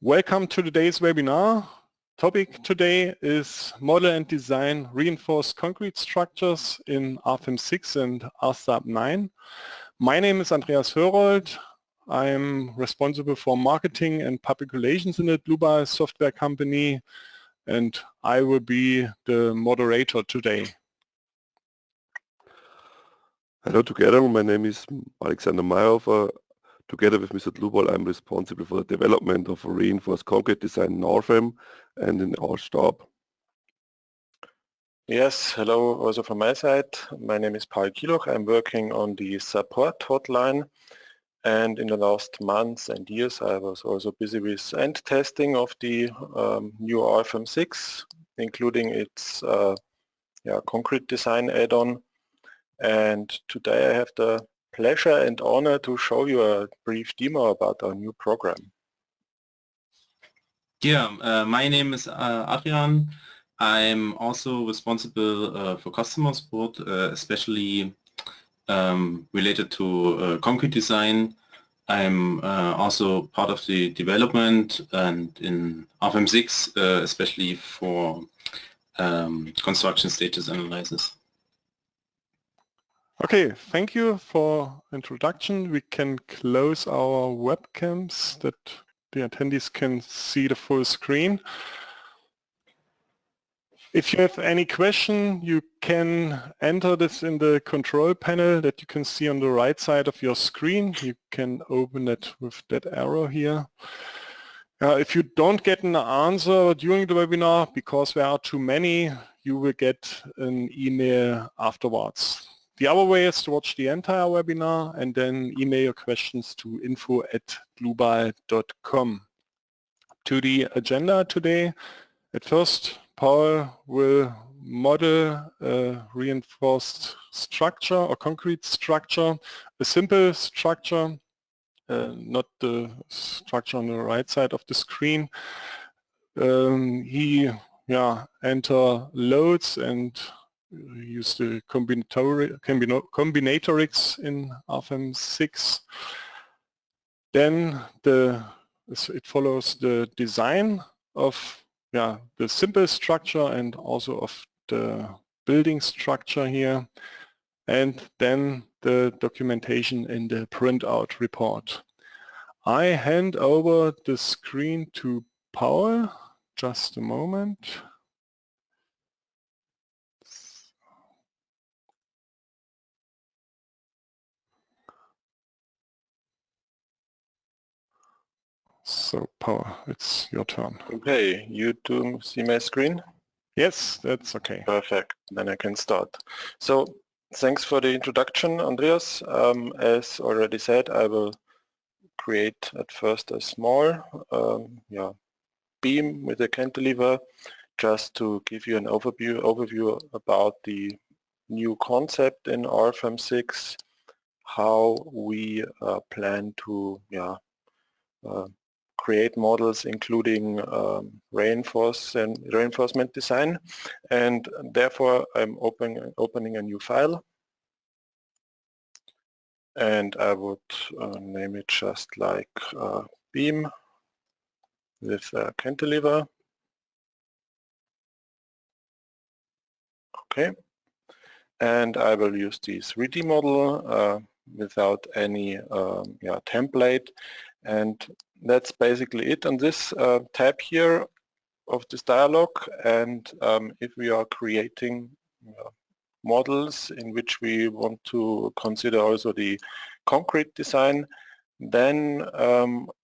Welcome to today's webinar. Topic today is Model and Design Reinforced Concrete Structures in RFEM 6 and RSTAB 9. My name is Andreas Hörold. I'm responsible for marketing and public relations in the Dlubal Software company, and I will be the moderator today. Hello together, my name is Alexander Mayhofer. Together with Mr. Dlubal, I'm responsible for the development of a reinforced concrete design in RFEM and in RSTAB. Yes, hello also from my side. My name is Paul Kieloch. I'm working on the support hotline, and in the last months and years I was also busy with end testing of the new RFEM 6, including its concrete design add-on. And today I have the pleasure and honor to show you a brief demo about our new program. Yeah, my name is Adrian. I'm also responsible for customer support, especially related to concrete design. I'm also part of the development and in RFEM 6, especially for construction status analysis. Okay, thank you for introduction. We can close our webcams that the attendees can see the full screen. If you have any question, you can enter this in the control panel that you can see on the right side of your screen. You can open it with that arrow here. If you don't get an answer during the webinar, because there are too many, you will get an email afterwards. The other way is to watch the entire webinar and then email your questions to info@dlubal.com. To the agenda today, at first Paul will model a reinforced structure or concrete structure, a simple structure, not the structure on the right side of the screen. He enter loads and use the combinatorics in RFEM 6. Then it follows the design of the simple structure and also of the building structure here, and then the documentation in the printout report. I hand over the screen to Paul. Just a moment. So, Paul, it's your turn. Okay, you do see my screen? Yes, that's okay. Perfect, then I can start. So, thanks for the introduction, Andreas. As already said, I will create at first a small beam with a cantilever, just to give you an overview about the new concept in RFEM 6, how we plan to create models including reinforcement design, and therefore I'm opening a new file, and I would name it just like beam with a cantilever. Okay, and I will use the 3D model without any template, and that's basically it on this tab here of this dialog. And if we are creating models in which we want to consider also the concrete design, then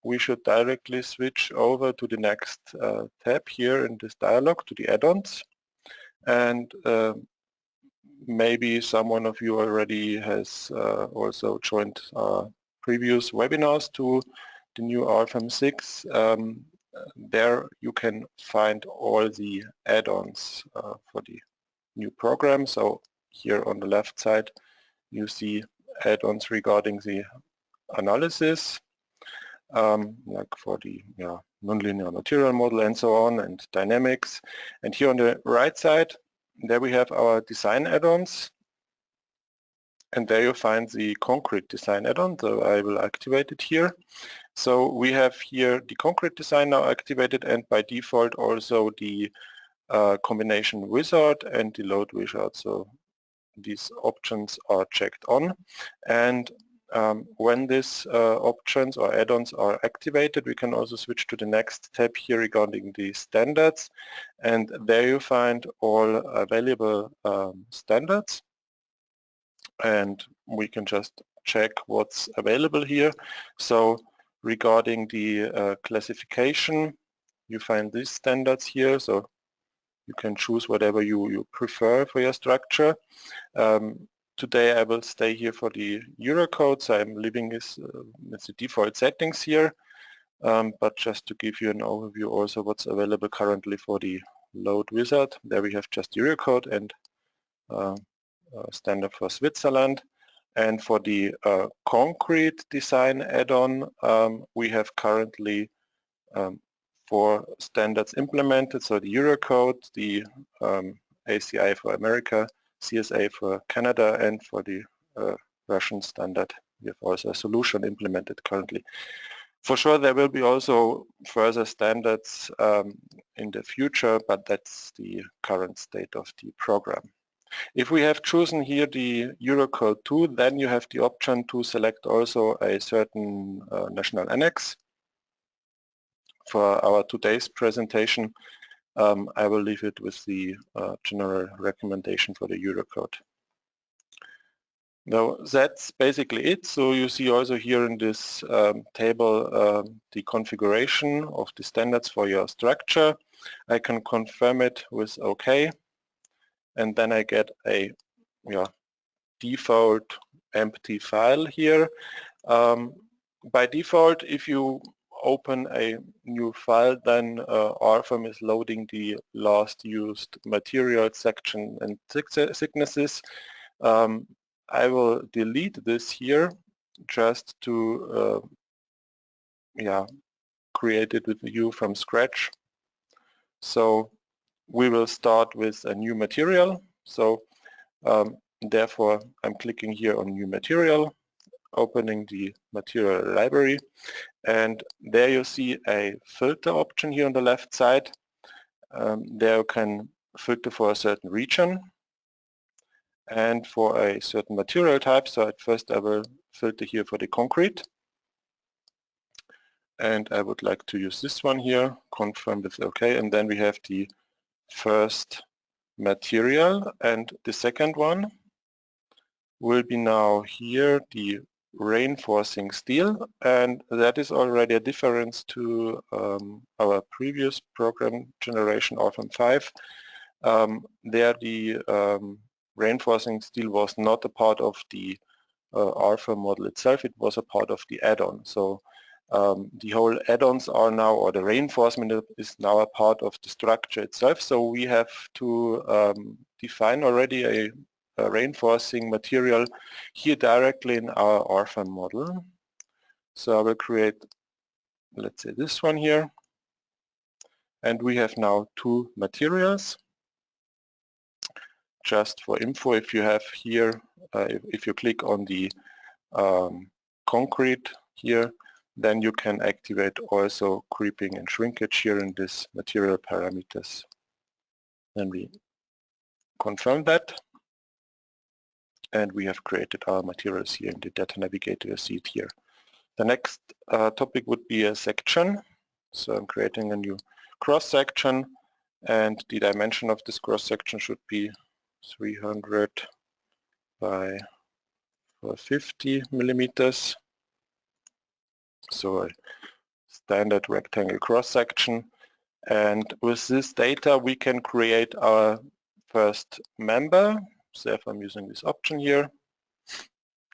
we should directly switch over to the next tab here in this dialog, to the add-ons. And maybe someone of you already has also joined previous webinars to the new RFEM 6. There you can find all the add-ons for the new program. So here on the left side you see add-ons regarding the analysis, like for the nonlinear material model and so on, and dynamics. And here on the right side, there we have our design add-ons, and there you find the concrete design add-on, so I will activate it here. So we have here the concrete design now activated, and by default also the combination wizard and the load wizard. So these options are checked on, and when these options or add-ons are activated, we can also switch to the next tab here regarding the standards, and there you find all available standards, and we can just check what's available here. So regarding the classification, you find these standards here, so you can choose whatever you prefer for your structure. Today I will stay here for the Eurocode, so I'm leaving this with the default settings here, but just to give you an overview also what's available currently for the load wizard. There we have just Eurocode and standard for Switzerland. And for the concrete design add-on, we have currently 4 standards implemented, so the Eurocode, the ACI for America, CSA for Canada, and for the Russian standard we have also a solution implemented currently. For sure there will be also further standards in the future, but that's the current state of the program. If we have chosen here the Eurocode 2, then you have the option to select also a certain national annex. For our today's presentation, I will leave it with the general recommendation for the Eurocode. Now that's basically it. So you see also here in this table the configuration of the standards for your structure. I can confirm it with OK, and then I get a default empty file here. By default, if you open a new file, then RFEM is loading the last used material section and thicknesses. I will delete this here just to create it with you from scratch. So we will start with a new material. So therefore I'm clicking here on new material, opening the material library, and there you see a filter option here on the left side. There you can filter for a certain region and for a certain material type. So at first I will filter here for the concrete, and I would like to use this one here, confirm with OK, and then we have the first material, and the second one will be now here the reinforcing steel, and that is already a difference to our previous program generation RFEM 5. There the reinforcing steel was not a part of the RFEM model itself, it was a part of the add-on. So the whole add-ons are now, or the reinforcement is now a part of the structure itself. So we have to define already a reinforcing material here directly in our RFEM model. So I will create, let's say, this one here, and we have now 2 materials. Just for info, if you have here, if you click on the concrete here, then you can activate also creeping and shrinkage here in this material parameters. Then we confirm that, and we have created our materials here in the data navigator. You see it here. The next topic would be a section. So I'm creating a new cross section, and the dimension of this cross section should be 300 by 450 millimeters. So a standard rectangle cross section, and with this data we can create our first member. So if I'm using this option here,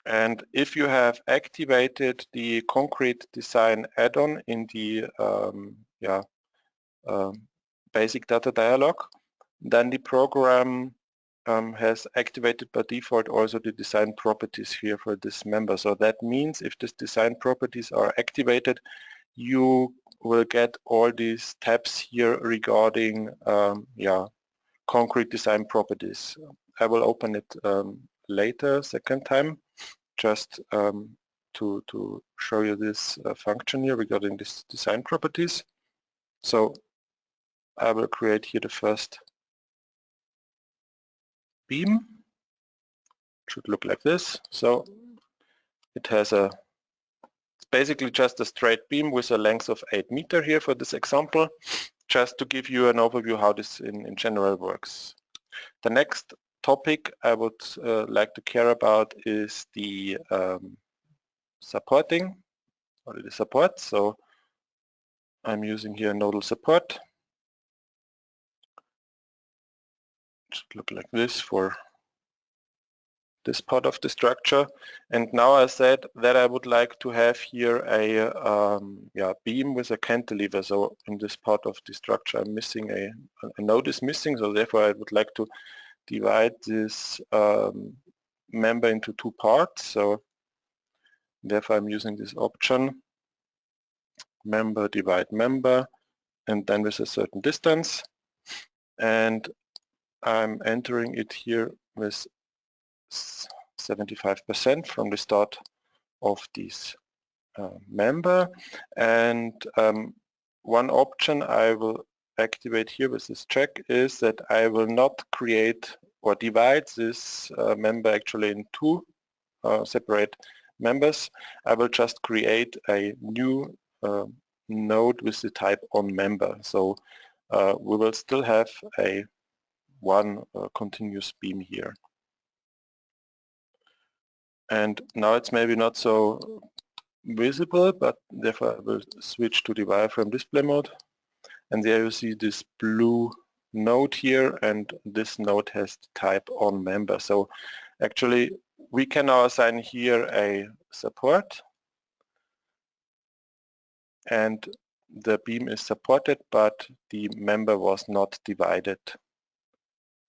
and if you have activated the concrete design add-on in the basic data dialog, then the program has activated by default also the design properties here for this member. So that means if these design properties are activated, you will get all these tabs here regarding concrete design properties. I will open it later, second time, just to to show you this function here regarding this design properties. So I will create here the first beam. It should look like this. So it has a, it's basically just a straight beam with a length of 8 meters here for this example, just to give you an overview how this in general works. The next topic I would like to care about is the supporting, or the support. So I'm using here nodal support. It should look like this for this part of the structure. And now I said that I would like to have here a beam with a cantilever. So in this part of the structure I'm missing a node is missing, so therefore I would like to divide this member into 2 parts. So therefore I'm using this option, member divide member, and then with a certain distance, and I'm entering it here with 75% from the start of this member. And one option I will activate here with this check is that I will not create or divide this member actually in 2 separate members. I will just create a new node with the type on member. So we will still have a one continuous beam here. And now it's maybe not so visible, but therefore I will switch to the wireframe display mode. And there you see this blue node here, and this node has the type on member. So actually we can now assign here a support, and the beam is supported, but the member was not divided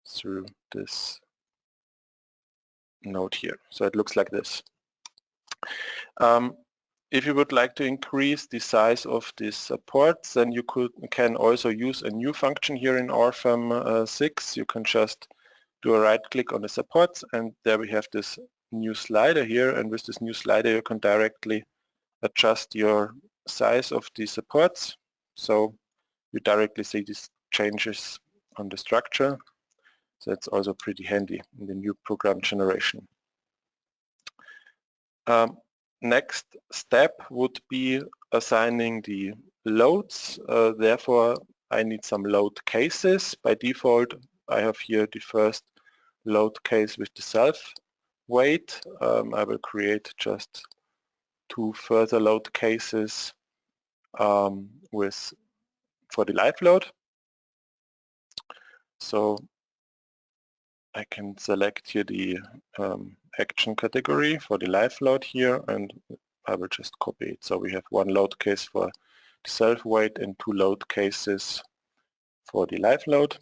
through this node here. So it looks like this. If you would like to increase the size of these supports, then you can also use a new function here in RFEM 6. You can just do a right click on the supports, and there we have this new slider here, and with this new slider you can directly adjust your size of the supports. So you directly see these changes on the structure. So it's also pretty handy in the new program generation. Next step would be assigning the loads. Therefore, I need some load cases. By default, I have here the first load case with the self weight. I will create just 2 further load cases for the live load. So I can select here the action category for the live load here, and I will just copy it. So we have 1 load case for the self weight and 2 load cases for the live load.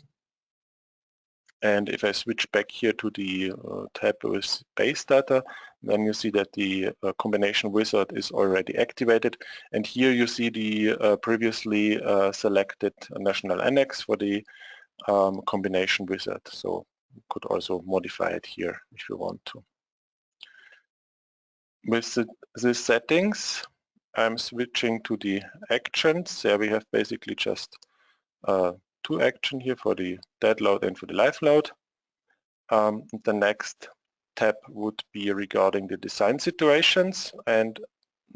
And if I switch back here to the tab with base data, then you see that the combination wizard is already activated. And here you see the previously selected national annex for the combination wizard. So you could also modify it here if you want to. With these settings, I'm switching to the actions. There we have basically just 2 actions here for the dead load and for the live load. The next tab would be regarding the design situations, and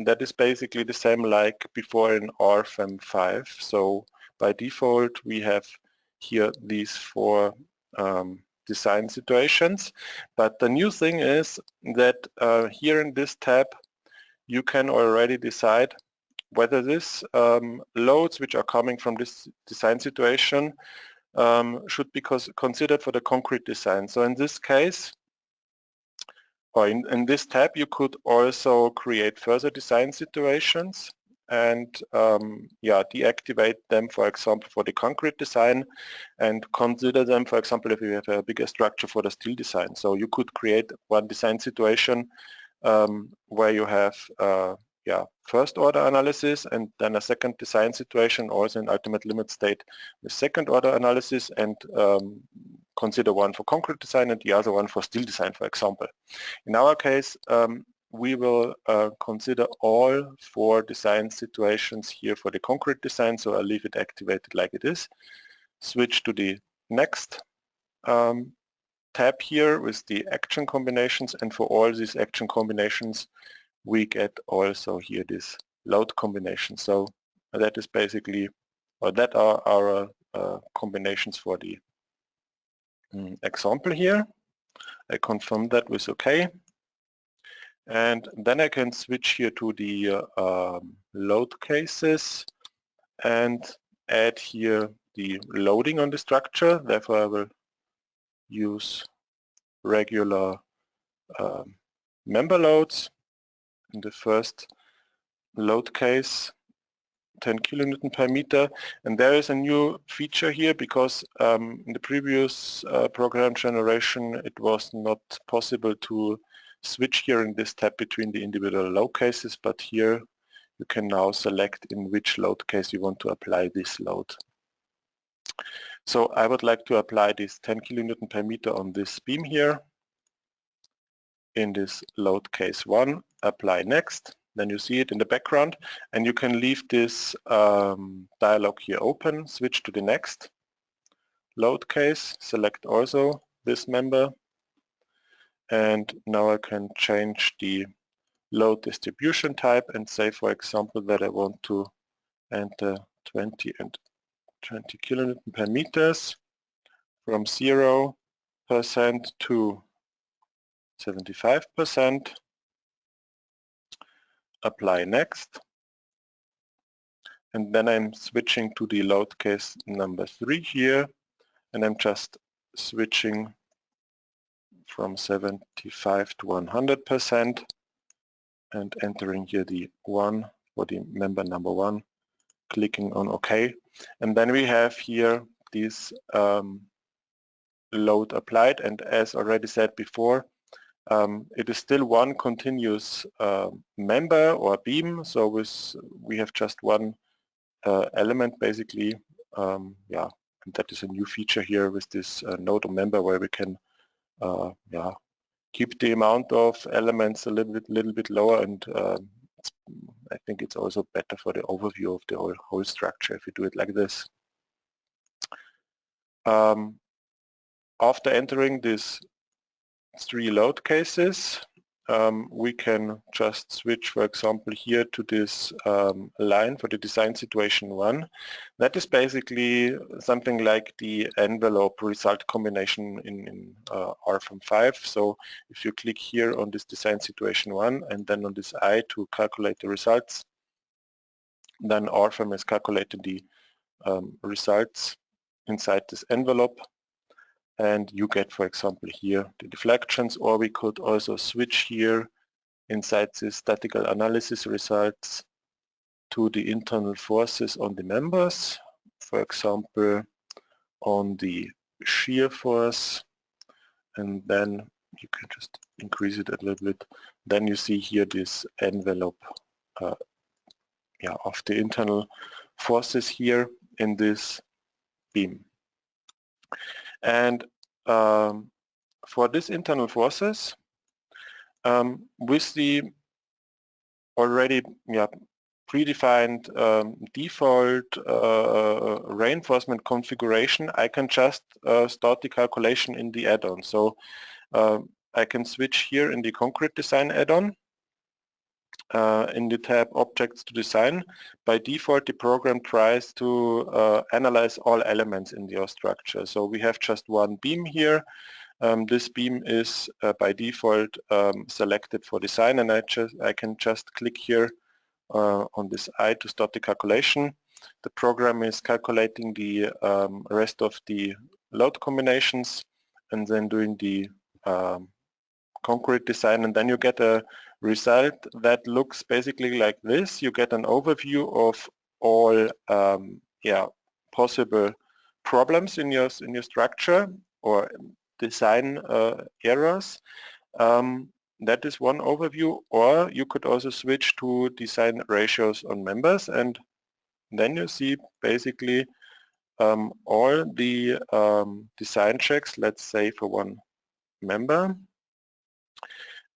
that is basically the same like before in RFEM 5. So by default we have here these 4 design situations, but the new thing is that here in this tab you can already decide whether this loads which are coming from this design situation should be considered for the concrete design. So in this case, or in this tab, you could also create further design situations and deactivate them, for example, for the concrete design, and consider them, for example, if you have a bigger structure for the steel design. So you could create one design situation where you have first order analysis, and then a second design situation, also in ultimate limit state with second order analysis, and consider one for concrete design and the other one for steel design, for example. In our case, we will consider all 4 design situations here for the concrete design, so I'll leave it activated like it is. Switch to the next tab here with the action combinations, and for all these action combinations we get also here this load combination. So that is basically, or that are our combinations for the example here. I confirm that with OK. And then I can switch here to the load cases and add here the loading on the structure. Therefore I will use regular member loads. In the first load case, 10 kilonewton per meter, and there is a new feature here because in the previous program generation it was not possible to switch here in this tab between the individual load cases, but here you can now select in which load case you want to apply this load. So I would like to apply this 10 kilonewton per meter on this beam here. In this load case 1, apply next. Then you see it in the background, and you can leave this dialog here open, switch to the next load case, select also this member, and now I can change the load distribution type and say, for example, that I want to enter 20 and 20 kilonewton per meters from 0% to 75%. Apply next, and then I'm switching to the load case number 3 here, and I'm just switching from 75 to 100% and entering here the 1 for the member number 1, clicking on OK, and then we have here this load applied, and as already said before, it is still one continuous member or beam, so we have just one element basically, yeah, and that is a new feature here with this node or member where we can yeah, keep the amount of elements a little bit lower, and I think it's also better for the overview of the whole structure if you do it like this. After entering this 3 load cases, we can just switch, for example, here to this line for the design situation 1. That is basically something like the envelope result combination in RFEM 5. So if you click here on this design situation 1 and then on this I to calculate the results, then RFEM is calculating the results inside this envelope. And you get, for example, here the deflections, or we could also switch here inside the statical analysis results to the internal forces on the members, for example, on the shear force, and then you can just increase it a little bit. Then you see here this envelope yeah, of the internal forces here in this beam. And for this internal forces, with the already predefined default reinforcement configuration, I can just start the calculation in the add-on. So I can switch here in the concrete design add-on. In the tab Objects to Design. By default, the program tries to analyze all elements in your structure. So we have just one beam here. This beam is by default selected for design, and I can just click here on this I to start the calculation. The program is calculating the rest of the load combinations and then doing the concrete design, and then you get a result that looks basically like this. You get an overview of all possible problems in your structure or design errors. That is one overview, or you could also switch to design ratios on members, and then you see basically all the design checks, let's say for one member.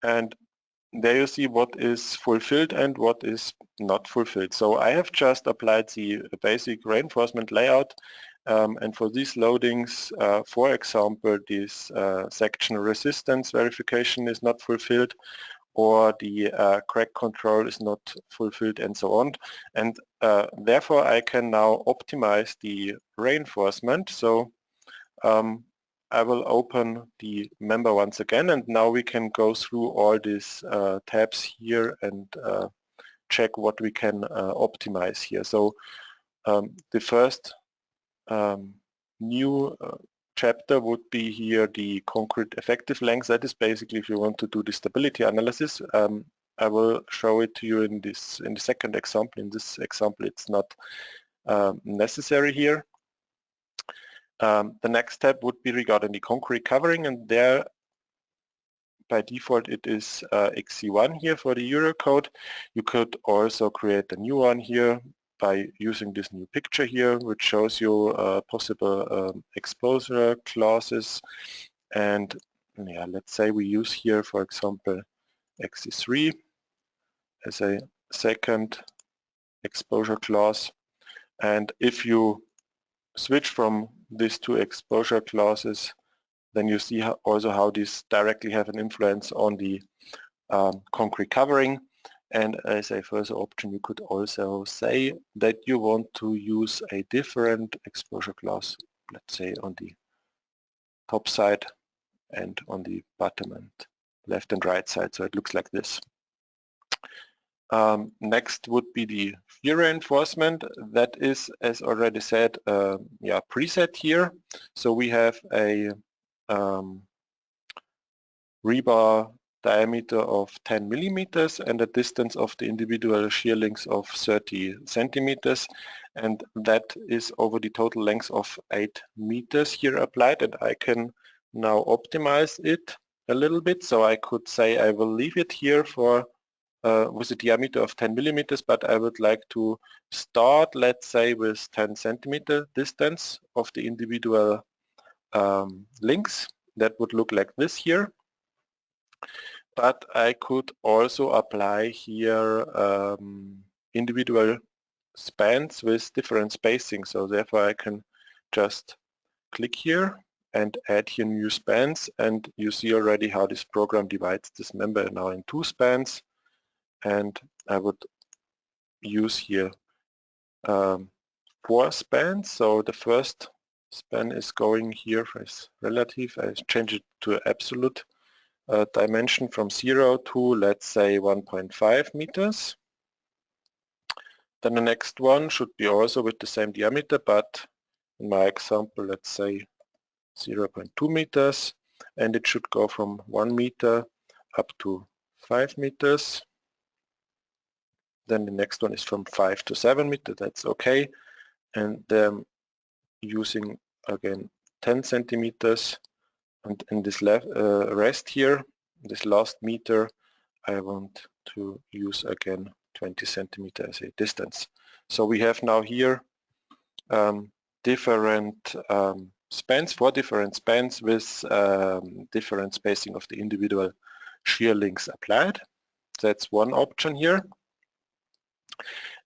And there you see what is fulfilled and what is not fulfilled. So I have just applied the basic reinforcement layout, and for these loadings, for example, this section resistance verification is not fulfilled, or the crack control is not fulfilled, and so on. And therefore I can now optimize the reinforcement. So I will open the member once again, and now we can go through all these tabs here and check what we can optimize here. So the first new chapter would be here the concrete effective length. That is basically if you want to do the stability analysis. I will show it to you in the second example. In this example it's not necessary here. The next step would be regarding the concrete covering, and there by default it is XC1 here for the Eurocode. You could also create a new one here by using this new picture here, which shows you possible exposure clauses. And yeah, let's say we use here, for example, XC3 as a second exposure clause. And if you switch from these two exposure clauses, then you see also how these directly have an influence on the concrete covering. And as a further option, you could also say that you want to use a different exposure clause, let's say on the top side and on the bottom and left and right side, so it looks like this. Next would be the shear reinforcement. That is, as already said, preset here. So we have a rebar diameter of 10 millimeters and a distance of the individual shear links of 30 centimeters, and that is over the total length of 8 meters here applied. And I can now optimize it a little bit. So I could say I will leave it here for with a diameter of 10 millimeters, but I would like to start, let's say, with 10 centimeter distance of the individual links. That would look like this here. But I could also apply here individual spans with different spacing. So therefore I can just click here and add here new spans, and you see already how this program divides this member now in 2 spans. And I would use here 4 spans. So the first span is going here as relative. I change it to absolute dimension from 0 to, let's say, 1.5 meters. Then the next one should be also with the same diameter, but in my example, let's say 0.2 meters, and it should go from 1 meter up to 5 meters. Then the next one is from 5 to 7 meters, that's okay. And then using again 10 centimeters, and in this rest here, this last meter, I want to use again 20 centimeters as a distance. So we have now here different spans, 4 different spans with different spacing of the individual shear links applied. That's one option here.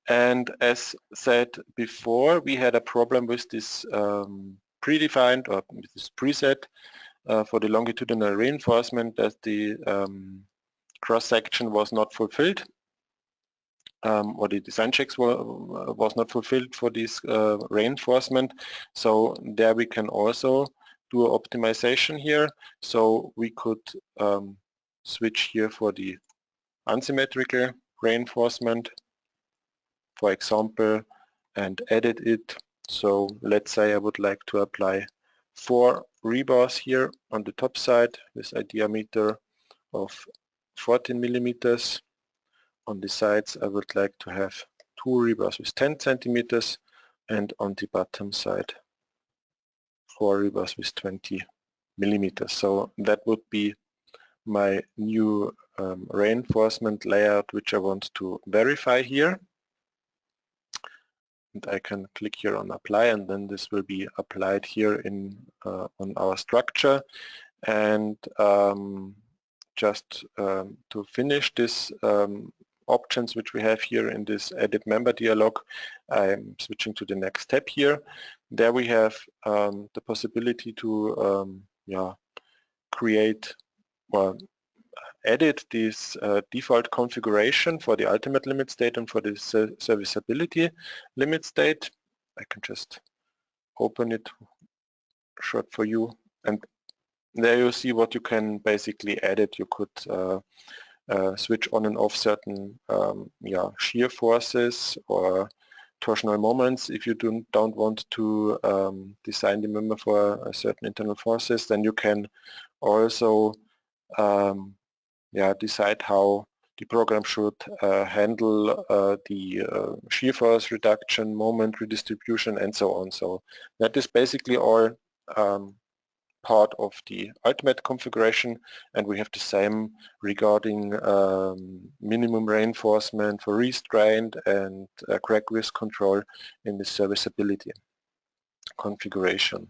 And as said before, we had a problem with this predefined or with this preset for the longitudinal reinforcement, that the cross-section was not fulfilled, or the design checks was not fulfilled for this reinforcement. So there we can also do an optimization here. So we could switch here for the unsymmetrical reinforcement, for example, and edit it. So let's say I would like to apply 4 rebars here on the top side with a diameter of 14 millimeters. On the sides I would like to have 2 rebars with 10 centimeters, and on the bottom side 4 rebars with 20 millimeters. So that would be my new reinforcement layout, which I want to verify here. And I can click here on apply, and then this will be applied here in on our structure. And just to finish this options which we have here in this edit member dialog, I'm switching to the next step here. There we have the possibility to create or edit this default configuration for the ultimate limit state and for the serviceability limit state. I can just open it short for you, and there you see what you can basically edit. You could switch on and off certain shear forces or torsional moments. If you don't want to design the member for a certain internal forces, then you can also decide how the program should handle the shear force reduction, moment redistribution, and so on. So that is basically all part of the ultimate configuration, and we have the same regarding minimum reinforcement for restraint and crack risk control in the serviceability configuration.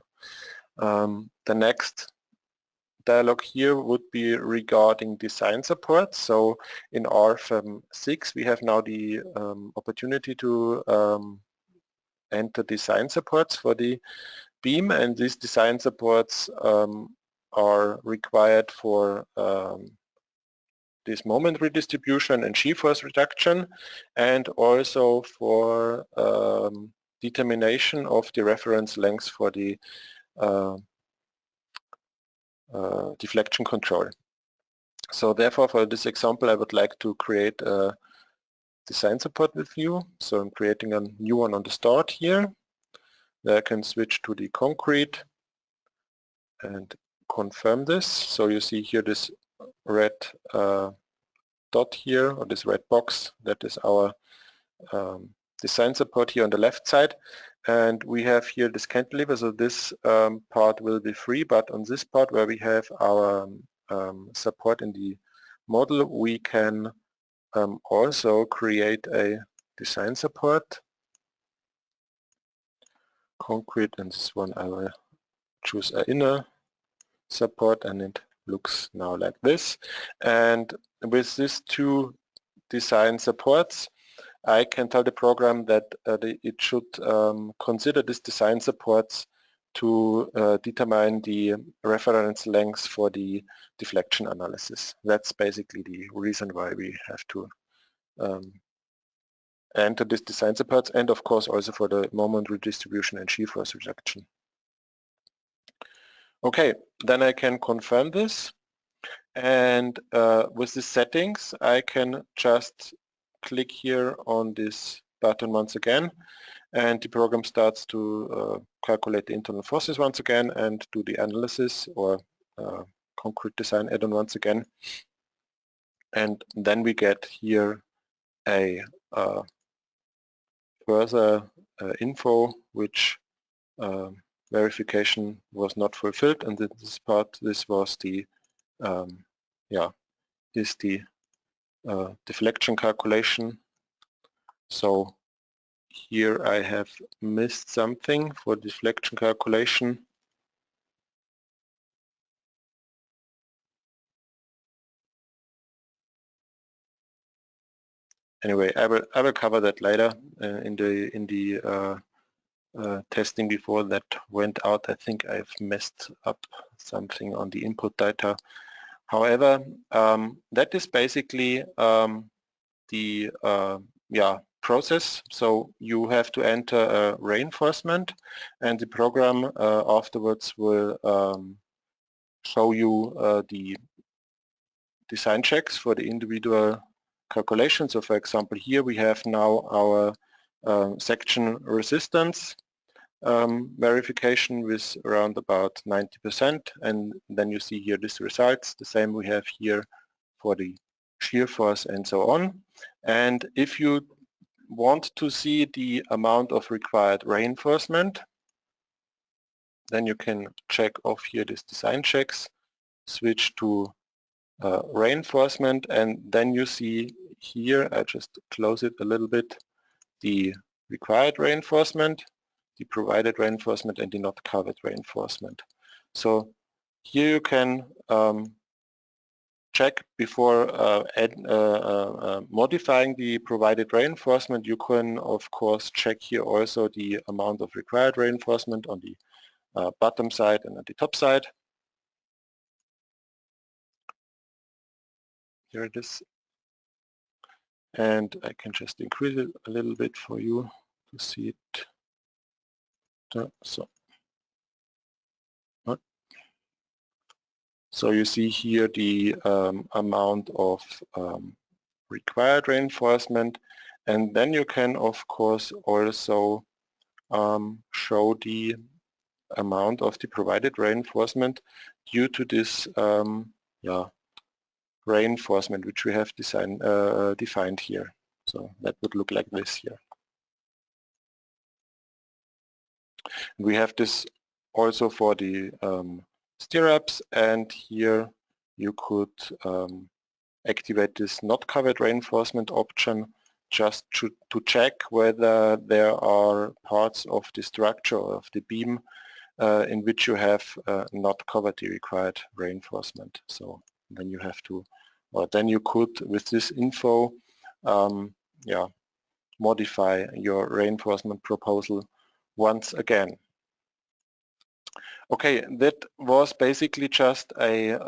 The next dialog here would be regarding design support. So in RFEM 6 we have now the opportunity to enter design supports for the beam, and these design supports are required for this moment redistribution and shear force reduction, and also for determination of the reference length for the deflection control. So therefore, for this example, I would like to create a design support with you. So I'm creating a new one on the start here. There I can switch to the concrete and confirm this. So you see here this red dot here, or this red box. That is our design support here on the left side. And we have here this cantilever, so this part will be free, but on this part where we have our support in the model, we can also create a design support. Concrete, and this one I will choose an inner support, and it looks now like this. And with these two design supports, I can tell the program that it should consider these design supports to determine the reference length for the deflection analysis. That's basically the reason why we have to enter this design supports, and of course also for the moment redistribution and shear force reduction. Okay, then I can confirm this, and with the settings I can just click here on this button once again, and the program starts to calculate the internal forces once again and do the analysis or concrete design add-on once again. And then we get here a further info which verification was not fulfilled, and this part, this was the deflection calculation. So here I have missed something for deflection calculation. Anyway, I will cover that later in the testing before that went out. I think I've messed up something on the input data. However, that is basically the process. So you have to enter a reinforcement, and the program afterwards will show you the design checks for the individual calculations. So for example, here we have now our section resistance verification with around about 90%, and then you see here these results. The same we have here for the shear force and so on. And if you want to see the amount of required reinforcement, then you can check off here this design checks, switch to reinforcement, and then you see here, I just close it a little bit, the required reinforcement, the provided reinforcement, and the not covered reinforcement. So here you can check before modifying the provided reinforcement, you can of course check here also the amount of required reinforcement on the bottom side and at the top side. Here it is. And I can just increase it a little bit for you to see it. So you see here the amount of required reinforcement, and then you can of course also show the amount of the provided reinforcement due to this reinforcement which we have defined here. So that would look like this here. We have this also for the stirrups, and here you could activate this not covered reinforcement option just to check whether there are parts of the structure of the beam in which you have not covered the required reinforcement. So then you have to, or then you could, with this info, modify your reinforcement proposal once again. Okay, that was basically just a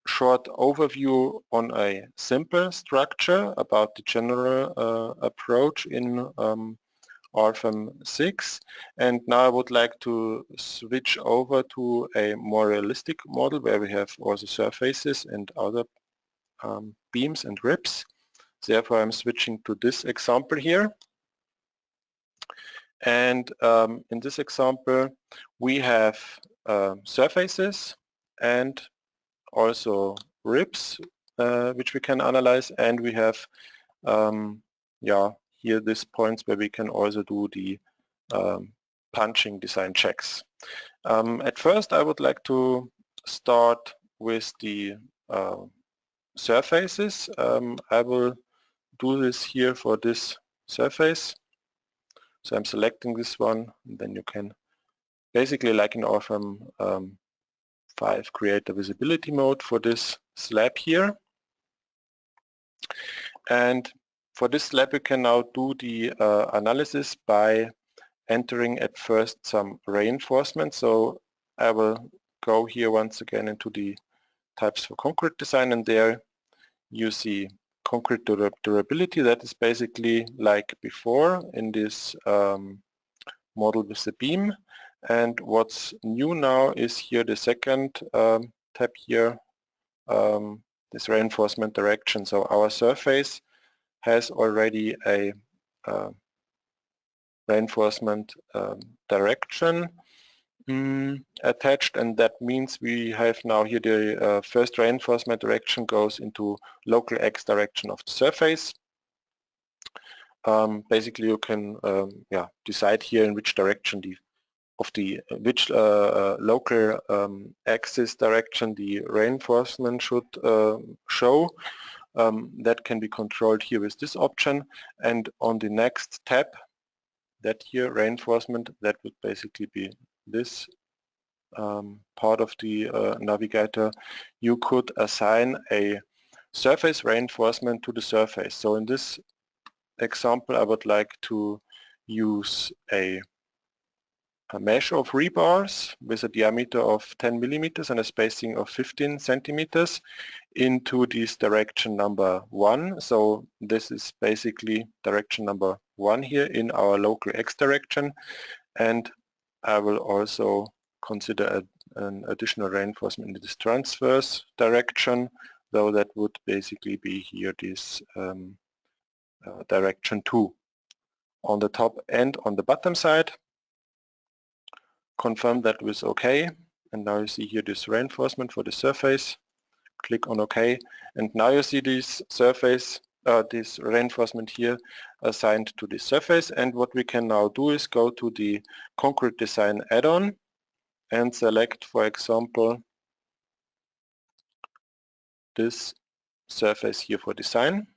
short overview on a simple structure about the general approach in RFEM 6, and now I would like to switch over to a more realistic model where we have also surfaces and other beams and ribs. Therefore I'm switching to this example here. And in this example we have surfaces and also ribs which we can analyze, and we have here these points where we can also do the punching design checks. At first I would like to start with the surfaces. I will do this here for this surface. So I'm selecting this one, and then you can basically, like in RFEM 5, create a visibility mode for this slab here. And for this slab you can now do the analysis by entering at first some reinforcement. So I will go here once again into the types for concrete design, and there you see concrete durability. That is basically like before in this model with the beam. And what's new now is here the second tab here, this reinforcement direction. So our surface has already a reinforcement direction attached, and that means we have now here the first reinforcement direction goes into local X direction of the surface. Basically you can decide here in which direction which local axis direction the reinforcement should show. That can be controlled here with this option, and on the next tab, that here reinforcement, that would basically be this part of the navigator. You could assign a surface reinforcement to the surface. So in this example I would like to use a mesh of rebars with a diameter of 10 millimeters and a spacing of 15 centimeters into this direction number 1. So this is basically direction number 1 here in our local X direction, and I will also consider an additional reinforcement in this transverse direction, though that would basically be here this direction 2. On the top and on the bottom side, confirm that with OK, and now you see here this reinforcement for the surface. Click on OK, and now you see this surface, this reinforcement here assigned to the surface. And what we can now do is go to the concrete design add-on and select, for example, this surface here for design.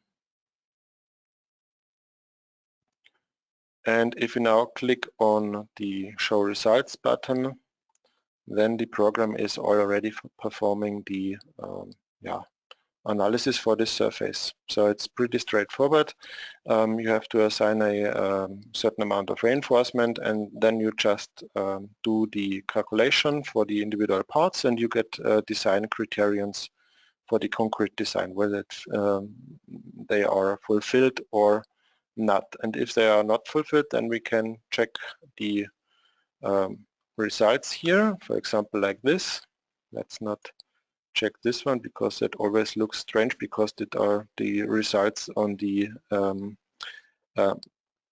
And if you now click on the Show Results button, then the program is already performing the analysis for this surface. So it's pretty straightforward. You have to assign a certain amount of reinforcement, and then you just do the calculation for the individual parts, and you get design criterions for the concrete design, whether they are fulfilled or not. And if they are not fulfilled, then we can check the results here, for example like this. Let's not check this one because it always looks strange, because it are the results on the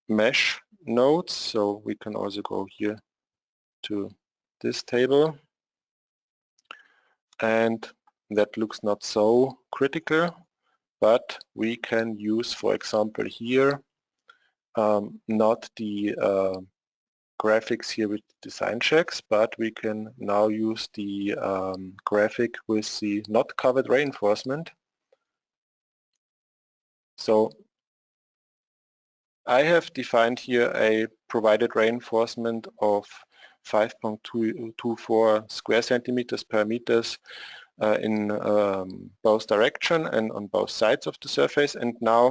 mesh nodes. So we can also go here to this table, and that looks not so critical, but we can use, for example, here not the graphics here with design checks, but we can now use the graphic with the not covered reinforcement. So I have defined here a provided reinforcement of 5.24 square centimeters per meters in both direction and on both sides of the surface, and now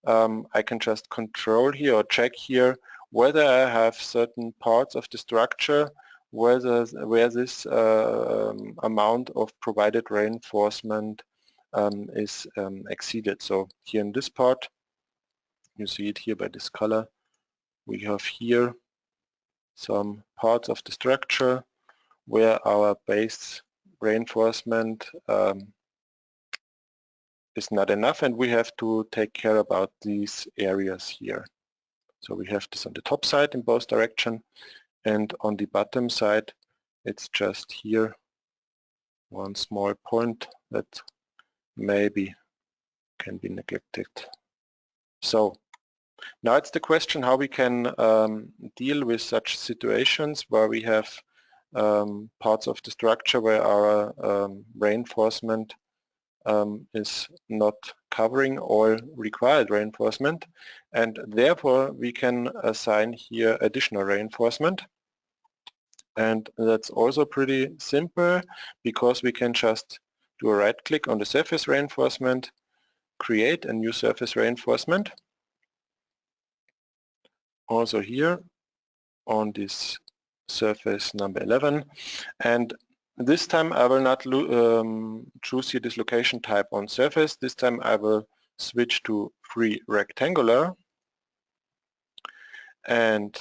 I can just control here or check here whether I have certain parts of the structure where this amount of provided reinforcement is exceeded. So here in this part, you see it here by this color, we have here some parts of the structure where our base reinforcement is not enough, and we have to take care about these areas here. So we have this on the top side in both directions, and on the bottom side it's just here one small point that maybe can be neglected. So now it's the question how we can deal with such situations where we have parts of the structure where our reinforcement is not covering all required reinforcement, and therefore we can assign here additional reinforcement. And that's also pretty simple, because we can just do a right click on the surface reinforcement, create a new surface reinforcement. Also here on this surface number 11, and this time I will not choose here this location type on surface. This time I will switch to free rectangular, and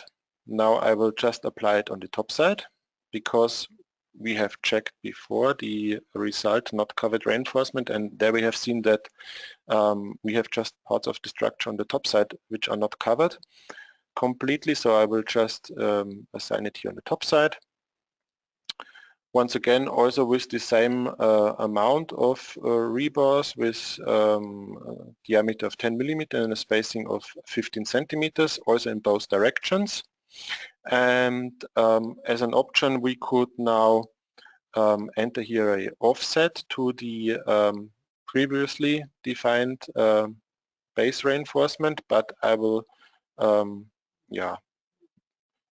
now I will just apply it on the top side, because we have checked before the result not covered reinforcement, and there we have seen that we have just parts of the structure on the top side which are not covered completely. So I will just assign it here on the top side. Once again, also with the same amount of rebars with diameter of 10 millimeter and a spacing of 15 centimeters, also in both directions. And as an option, we could now enter here a offset to the previously defined base reinforcement, but I will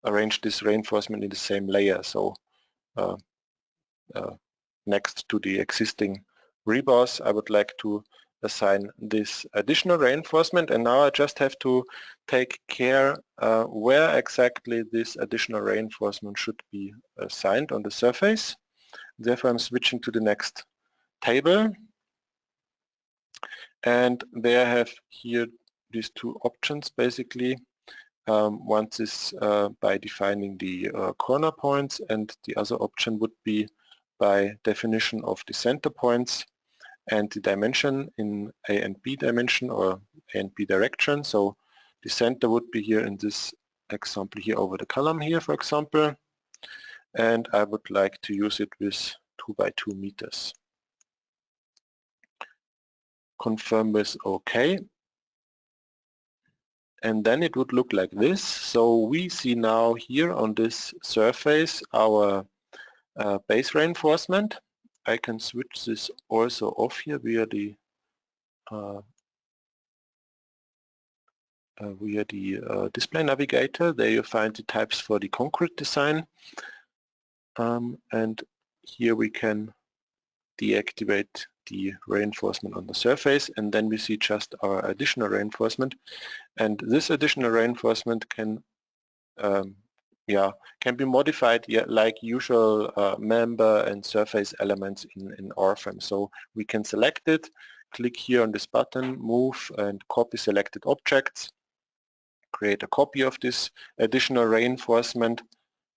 arrange this reinforcement in the same layer. So next to the existing rebars, I would like to assign this additional reinforcement, and now I just have to take care where exactly this additional reinforcement should be assigned on the surface. Therefore I'm switching to the next table, and there I have here these two options basically. One is by defining the corner points, and the other option would be by definition of the center points and the dimension in A and B dimension or A and B direction. So the center would be here in this example here over the column here, for example, and I would like to use it with 2 by 2 meters. Confirm with OK. And then it would look like this. So we see now here on this surface our base reinforcement. I can switch this also off here via the display navigator. There you find the types for the concrete design, and here we can deactivate the reinforcement on the surface, and then we see just our additional reinforcement. And this additional reinforcement can be modified like usual member and surface elements in RFEM. So we can select it, click here on this button, move and copy selected objects, create a copy of this additional reinforcement,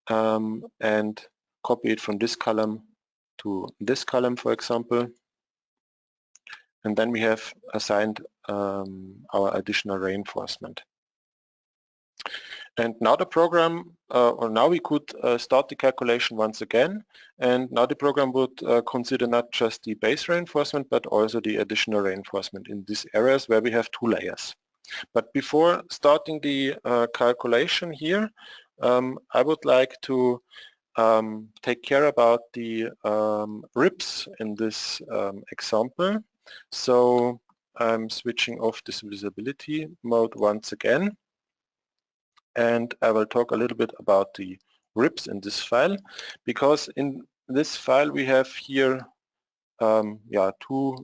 and copy it from this column to this column, for example. And then we have assigned our additional reinforcement. And now the program, or now we could start the calculation once again, and now the program would consider not just the base reinforcement but also the additional reinforcement in these areas where we have two layers. But before starting the calculation here, I would like to take care about the ribs in this example. So I'm switching off this visibility mode once again, and I will talk a little bit about the ribs in this file, because in this file we have here two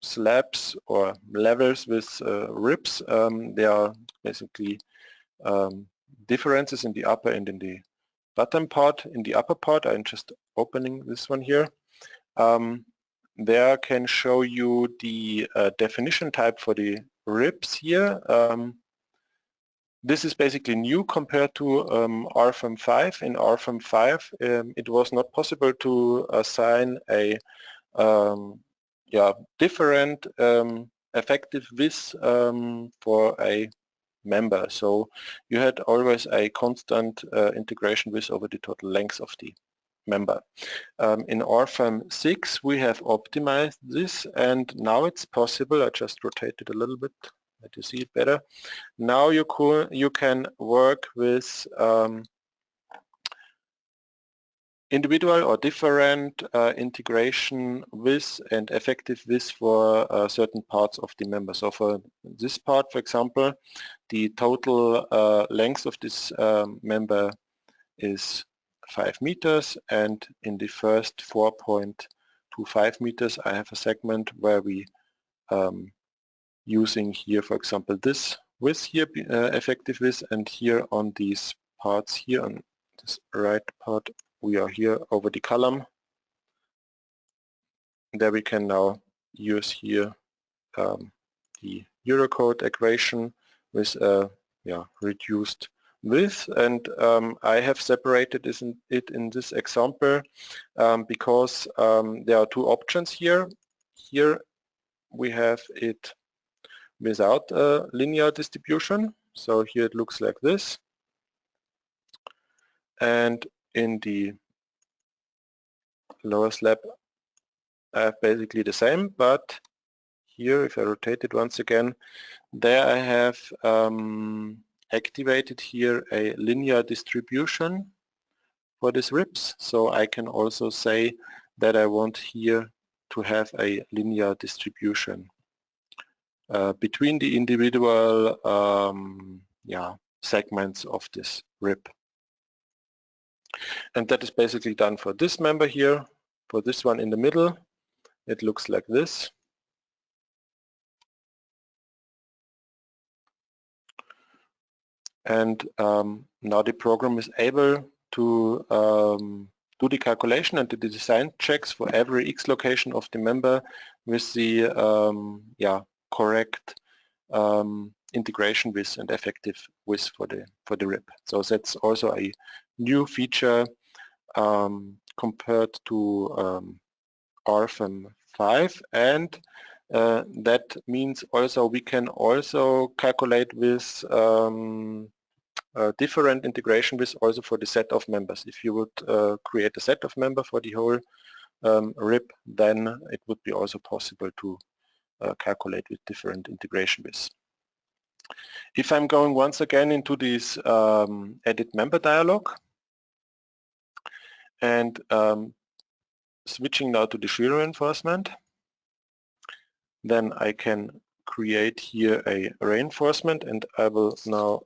slabs or levels with ribs. There are basically differences in the upper and in the bottom part. In the upper part, I'm just opening this one here. There I can show you the definition type for the ribs here. This is basically new compared to RFEM 5. In RFEM 5 it was not possible to assign a different effective width for a member. So you had always a constant integration width over the total length of the member. In RFEM 6 we have optimized this, and now it's possible. I just rotate it a little bit, let you see it better. Now you can work with individual or different integration width and effective width for certain parts of the member. So for this part, for example, the total length of this member is 5 meters, and in the first 4.25 meters I have a segment where we using here, for example, this width here, effective width, and here on these parts here, on this right part, we are here over the column. There we can now use here the Eurocode equation with a reduced width, and I have separated it in this example because there are two options here. Here we have it without a linear distribution, so here it looks like this, and in the lower slab I have basically the same, but here if I rotate it once again, there I have activated here a linear distribution for these ribs, so I can also say that I want here to have a linear distribution between the individual segments of this rib. And that is basically done for this member here. For this one in the middle, it looks like this. And now the program is able to do the calculation and do the design checks for every X location of the member with the correct integration width and effective width for the rib. So that's also a new feature compared to RFEM 5, and that means also we can also calculate with different integration width also for the set of members. If you would create a set of member for the whole rib, then it would be also possible to calculate with different integration widths. If I'm going once again into this edit member dialog and switching now to the shear reinforcement, then I can create here a reinforcement, and I will now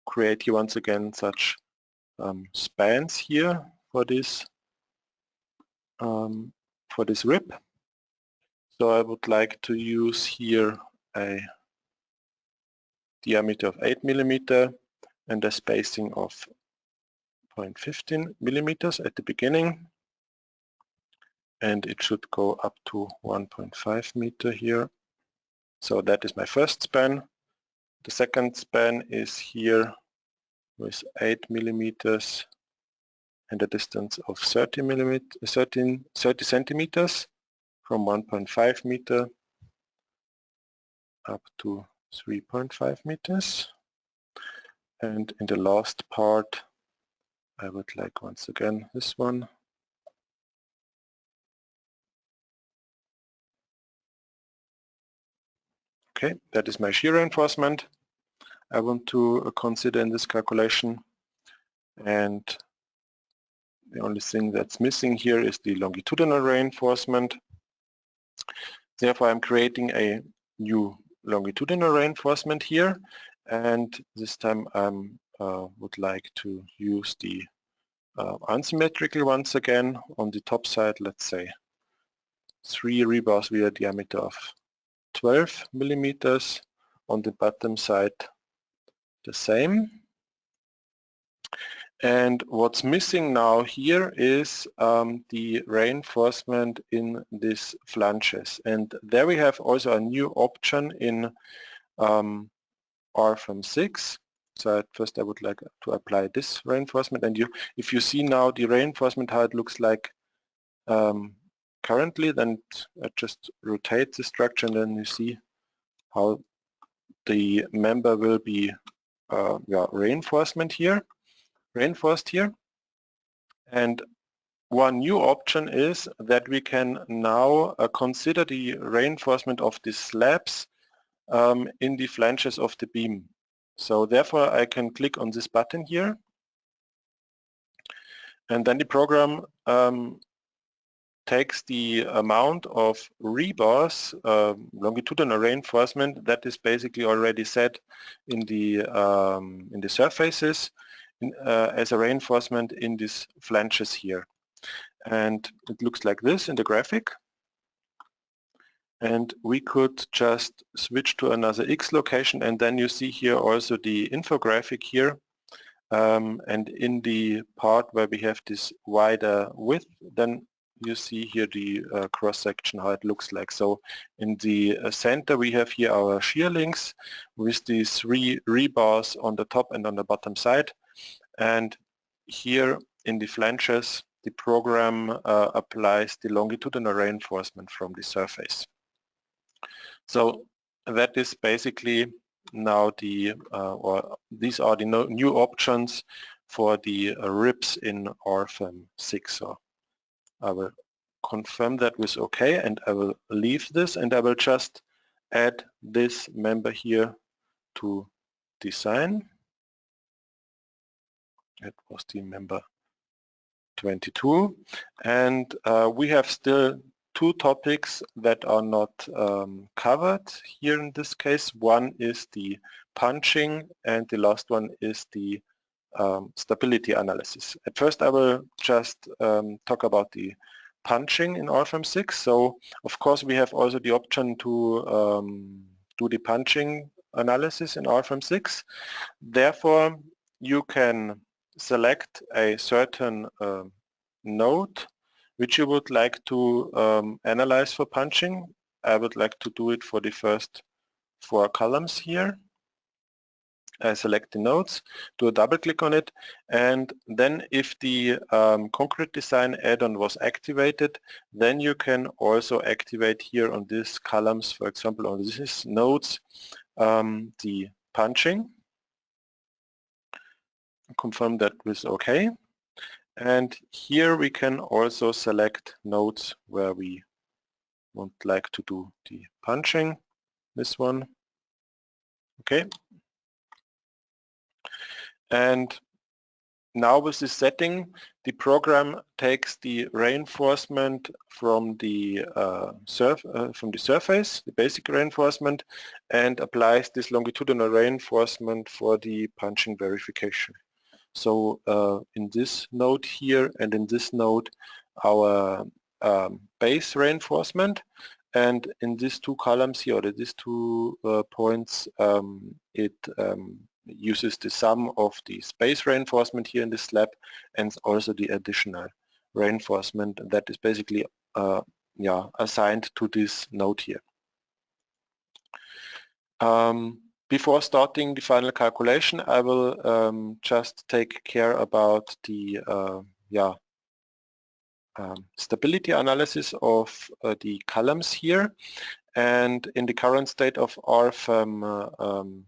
create here once again such spans here for this for this rib. So I would like to use here a diameter of 8 millimeter and a spacing of 0.15 millimeters at the beginning, and it should go up to 1.5 meter here. So that is my first span. The second span is here with 8 millimeters and a distance of 30 centimeters from 1.5 meter up to 3.5 meters. And in the last part, I would like once again this one. Okay, that is my shear reinforcement I want to consider in this calculation. And the only thing that's missing here is the longitudinal reinforcement. Therefore, I'm creating a new longitudinal reinforcement here, and this time I would like to use the unsymmetrical once again. On the top side, let's say 3 rebars with a diameter of 12 millimeters. On the bottom side, the same. And what's missing now here is the reinforcement in these flanges. And there we have also a new option in RFEM 6. So at first I would like to apply this reinforcement. And if you see now the reinforcement, how it looks like currently, then I just rotate the structure and then you see how the member will be reinforced here. And one new option is that we can now consider the reinforcement of the slabs in the flanges of the beam. So therefore I can click on this button here, and then the program takes the amount of rebars, longitudinal reinforcement, that is basically already set in the surfaces as a reinforcement in these flanges here. And it looks like this in the graphic. And we could just switch to another X location, and then you see here also the infographic here. And in the part where we have this wider width, then you see here the cross-section, how it looks like. So in the center we have here our shear links with these 3 rebars on the top and on the bottom side. And here in the flanges, the program applies the longitudinal reinforcement from the surface. So that is basically now the, or these are the new options for the ribs in RFEM 6. So I will confirm that with OK, and I will leave this, and I will just add this member here to design. That was the member 22, and we have still 2 topics that are not covered here in this case. One is the punching, and the last one is the stability analysis. At first I will just talk about the punching in RFEM 6. So of course we have also the option to do the punching analysis in RFEM 6. Therefore you can select a certain node which you would like to analyze for punching. I would like to do it for the first 4 columns here. I select the nodes, do a double click on it, and then if the concrete design add-on was activated, then you can also activate here on these columns, for example on these nodes, the punching. Confirm that with OK. And here we can also select nodes where we would like to do the punching. This one. Okay. And now with this setting, the program takes the reinforcement from the surface, the basic reinforcement, and applies this longitudinal reinforcement for the punching verification. So in this node here and in this node, our base reinforcement, and in these two columns here, or these two points, it uses the sum of the space reinforcement here in the slab and also the additional reinforcement that is basically assigned to this node here. Before starting the final calculation, I will just take care about the stability analysis of the columns here. And in the current state of RFEM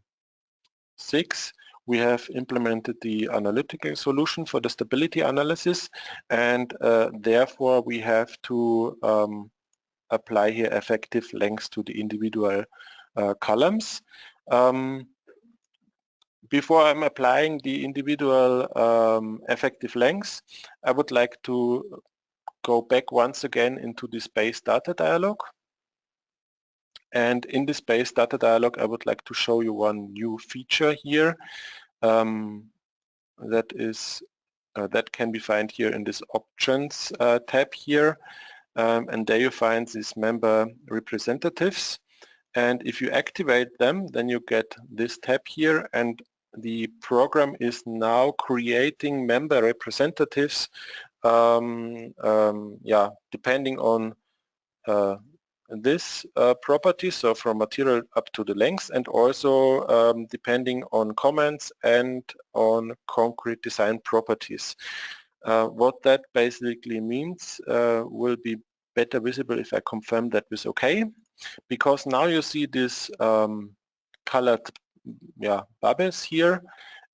6, we have implemented the analytical solution for the stability analysis, and therefore we have to apply here effective lengths to the individual columns. Before I'm applying the individual effective lengths, I would like to go back once again into the space data dialog. And in the space data dialog, I would like to show you one new feature here that can be found here in this options tab here. And there you find these member representatives. And if you activate them, then you get this tab here, and the program is now creating member representatives depending on this property, so from material up to the length, and also depending on comments and on concrete design properties. What that basically means will be better visible if I confirm that with OK, because now you see this colored bubbles here,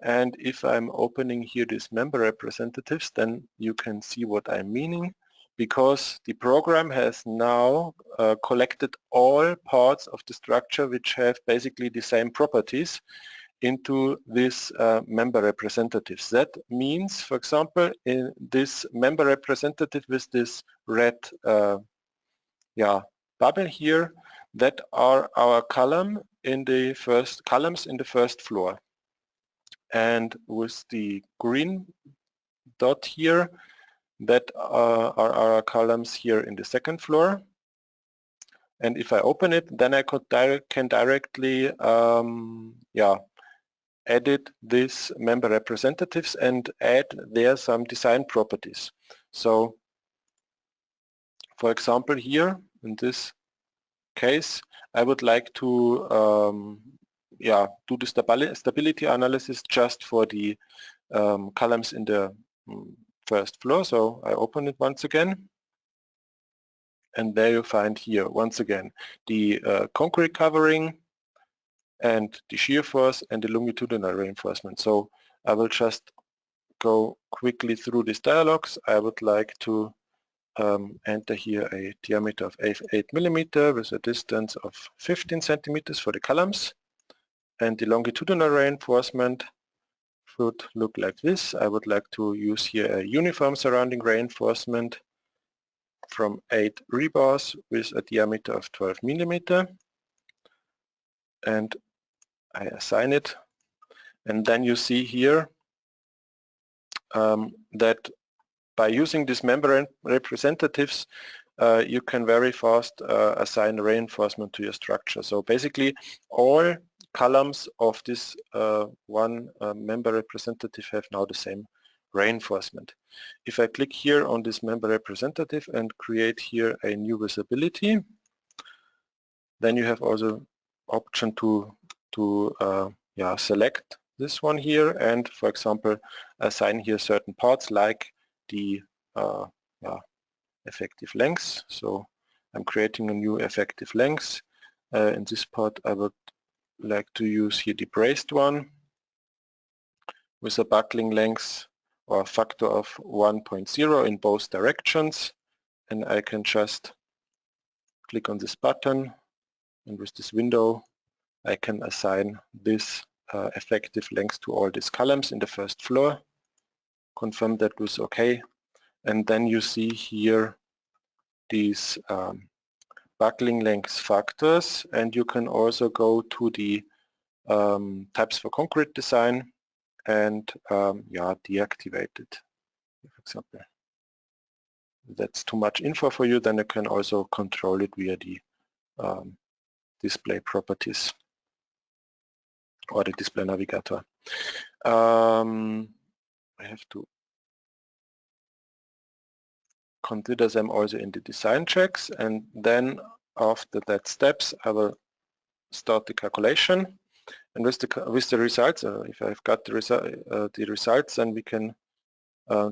and if I'm opening here these member representatives, then you can see what I'm meaning, because the program has now collected all parts of the structure which have basically the same properties into this member representatives. That means, for example, in this member representative with this red bubble here, that are our columns in the first floor. And with the green dot here, that are our columns here in the second floor. And if I open it, then I can directly edit these member representatives and add there some design properties. So, for example, here in this case, I would like to do the stability analysis just for the columns in the first floor. So I open it once again, and there you find here once again the concrete covering and the shear force and the longitudinal reinforcement. So I will just go quickly through these dialogues. I would like to enter here a diameter of 8 millimeter with a distance of 15 centimeters for the columns, and the longitudinal reinforcement should look like this. I would like to use here a uniform surrounding reinforcement from 8 rebars with a diameter of 12 millimeter, and I assign it. And then you see here that by using these member representatives, you can very fast assign reinforcement to your structure. So basically all columns of this one member representative have now the same reinforcement. If I click here on this member representative and create here a new visibility, then you have also option to select this one here and, for example, assign here certain parts like the effective lengths. So I'm creating a new effective length. In this part I would like to use here the braced one with a buckling length or a factor of 1.0 in both directions, and I can just click on this button, and with this window I can assign this effective length to all these columns in the first floor, confirm that was OK, and then you see here these buckling length factors, and you can also go to the tabs for concrete design and deactivate it, for example. that's too much info for you, then you can also control it via the display properties or the display navigator. I have to consider them also in the design checks, and then after that steps I will start the calculation, and with the results, if I've got the results, then we can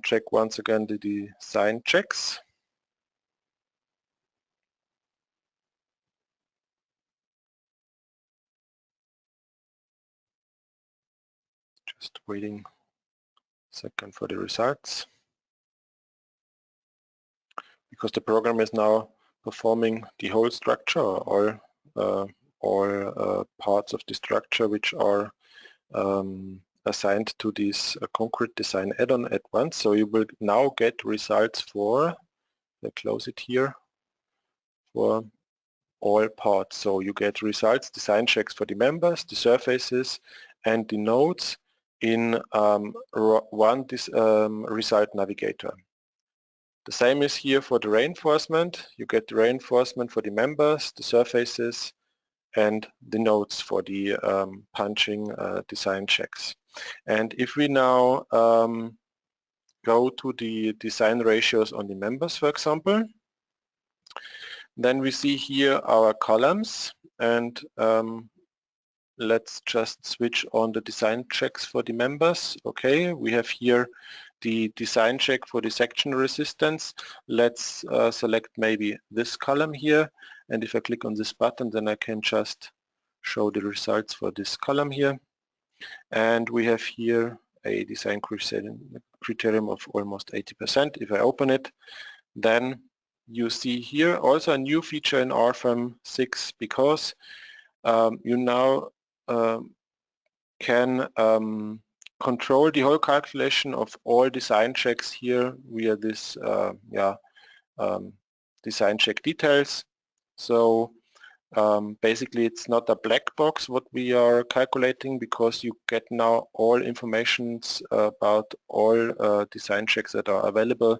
check once again the design checks. Just waiting a second for the results, because the program is now performing the whole structure, or all parts of the structure which are assigned to this concrete design add-on at once. So you will now get results for, let's close it here, for all parts. So you get results, design checks for the members, the surfaces, and the nodes in one result navigator. The same is here for the reinforcement. You get the reinforcement for the members, the surfaces, and the nodes for the punching design checks. And if we now go to the design ratios on the members, for example, then we see here our columns, and let's just switch on the design checks for the members. Okay, we have here the design check for the section resistance. Let's select maybe this column here, and if I click on this button, then I can just show the results for this column here. And we have here a design criterion of almost 80%. If I open it, then you see here also a new feature in RFEM 6, because you now can control the whole calculation of all design checks here via this design check details. So basically it's not a black box what we are calculating, because you get now all informations about all design checks that are available.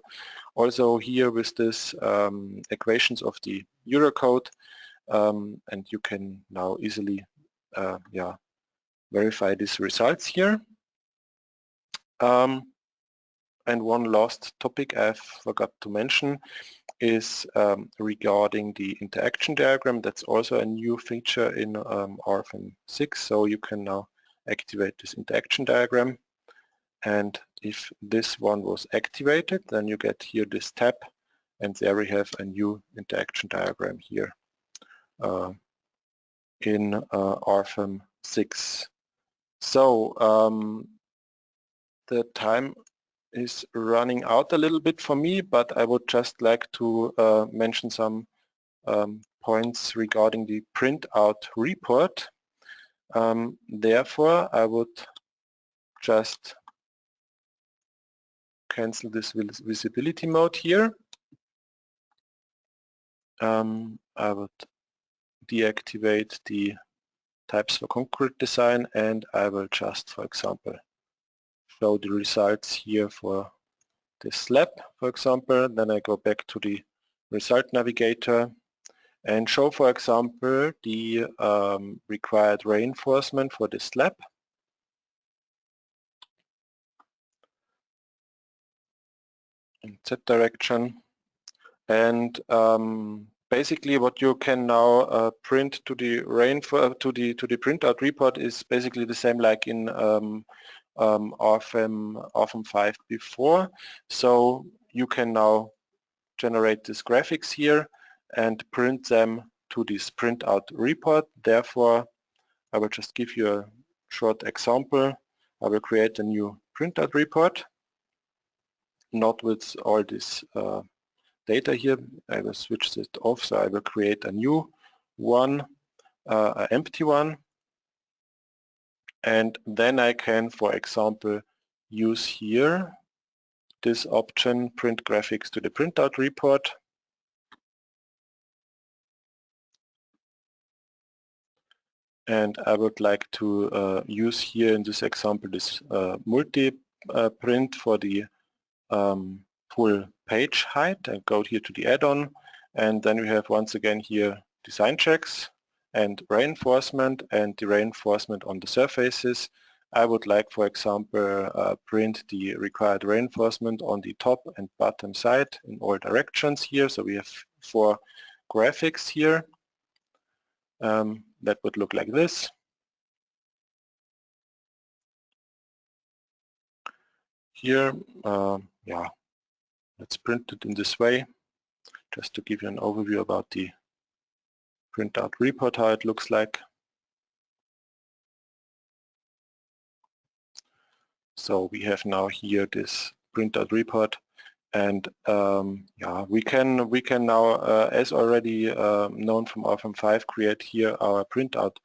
Also here with this equations of the Eurocode, and you can now easily verify these results here. And one last topic I forgot to mention is regarding the interaction diagram. That's also a new feature in RFEM 6, so you can now activate this interaction diagram. And if this one was activated, then you get here this tab, and there we have a new interaction diagram here in RFEM 6. So the time is running out a little bit for me, but I would just like to mention some points regarding the printout report. Therefore, I would just cancel this visibility mode here. I would deactivate the types for concrete design, and I will just, for example, show the results here for the slab, for example. Then I go back to the result navigator and show, for example, the required reinforcement for the slab. In that direction. And basically what you can now print to the printout report is basically the same like in RFEM 5 before. So you can now generate these graphics here and print them to this printout report. Therefore, I will just give you a short example. I will create a new printout report, not with all this data here. I will switch it off, so I will create a new one, an empty one. And then I can, for example, use here this option, print graphics to the printout report. And I would like to use here in this example this multi-print for the full page height and go here to the add-on, and then we have once again here design checks and reinforcement, and the reinforcement on the surfaces. I would like, for example, print the required reinforcement on the top and bottom side in all directions here. So we have 4 graphics here. That would look like this. Here, yeah, let's print it in this way, just to give you an overview about the printout report, how it looks like. So we have now here this printout report, and yeah, we can now, as already known from RFEM 5, create here our printout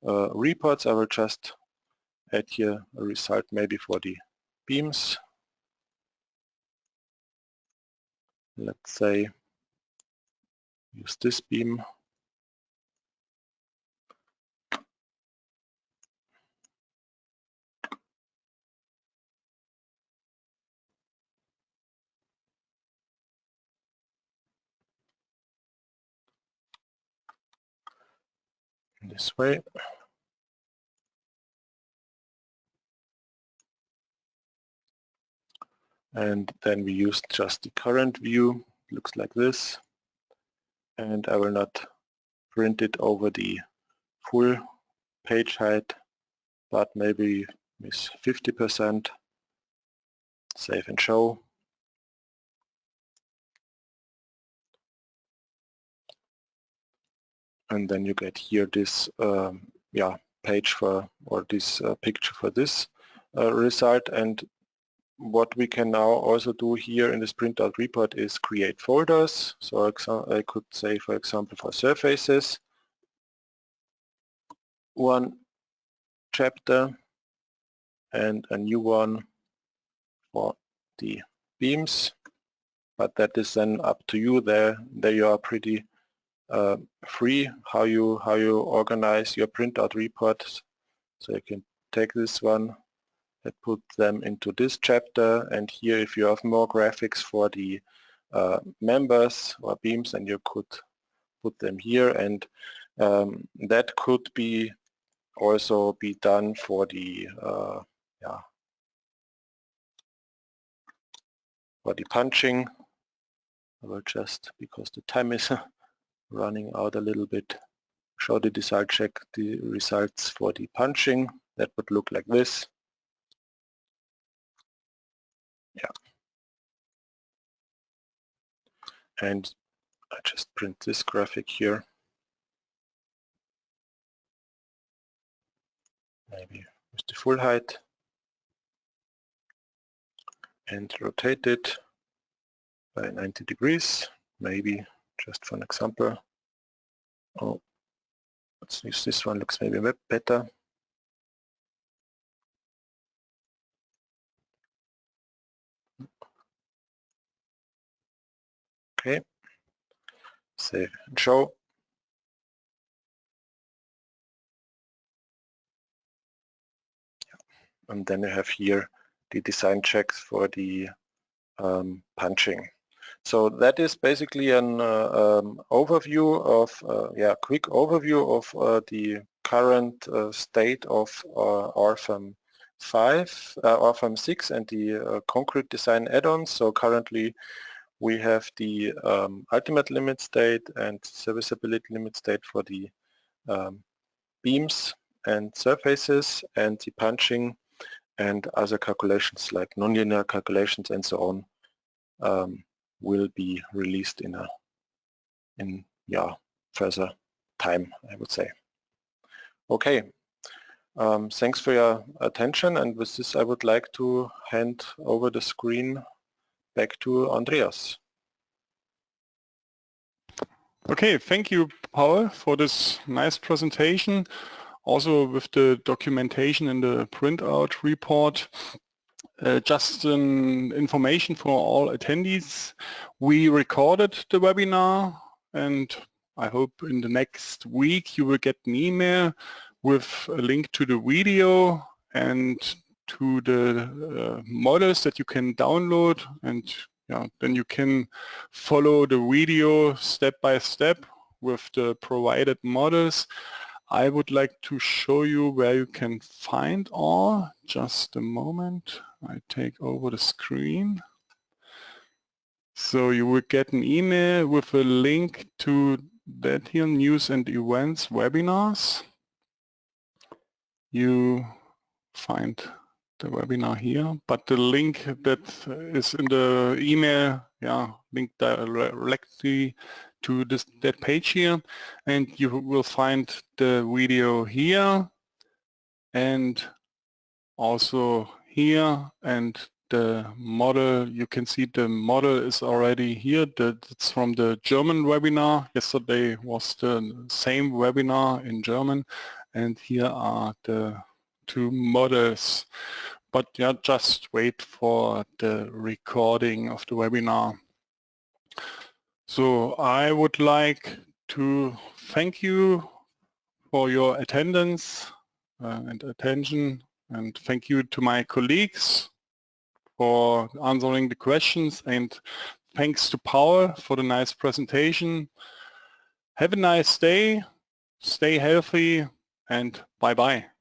reports. I will just add here a result maybe for the beams. Let's say use this beam. In this way. And then we use just the current view, looks like this, and I will not print it over the full page height, but maybe with 50%, save and show. And then you get here this yeah, page for, or this picture for this result. And what we can now also do here in this printout report is create folders. So I could say, for example, for surfaces, one chapter and a new one for the beams. But that is then up to you. There you are pretty free how you organize your printout reports. So you can take this one and put them into this chapter, and here if you have more graphics for the members or beams, then you could put them here, and that could be also be done for the yeah, for the punching. I will just, because the time is running out a little bit, show the result check, the results for the punching. That would look like this. Yeah. And I just print this graphic here. Maybe with the full height. And rotate it by 90 degrees, maybe just for an example. Oh, let's use this one, looks maybe a bit better. Okay, save and show. And then you have here the design checks for the punching. So that is basically an overview of, yeah, quick overview of the current state of RFEM 5, RFEM 6 and the concrete design add-ons. So currently we have the ultimate limit state and serviceability limit state for the beams and surfaces, and the punching and other calculations like nonlinear calculations and so on will be released in further time, I would say. Okay, thanks for your attention, and with this I would like to hand over the screen back to Andreas. Okay, thank you, Paul, for this nice presentation. Also with the documentation in the printout report. Just an information for all attendees. We recorded the webinar, and I hope in the next week you will get an email with a link to the video and to the models that you can download and yeah, then you can follow the video step by step with the provided models. I would like to show you where you can find all. Just a moment, I take over the screen. So you will get an email with a link to that here, news and events webinars. You find the webinar here, but the link that is in the email, yeah, link directly to that page here, and you will find the video here and also here, and the model, you can see the model is already here. It's from the German webinar. Yesterday was the same webinar in German, and here are the two models. But yeah, just wait for the recording of the webinar. So I would like to thank you for your attendance and attention, and thank you to my colleagues for answering the questions, and thanks to Paul for the nice presentation. Have a nice day, stay healthy, and bye-bye.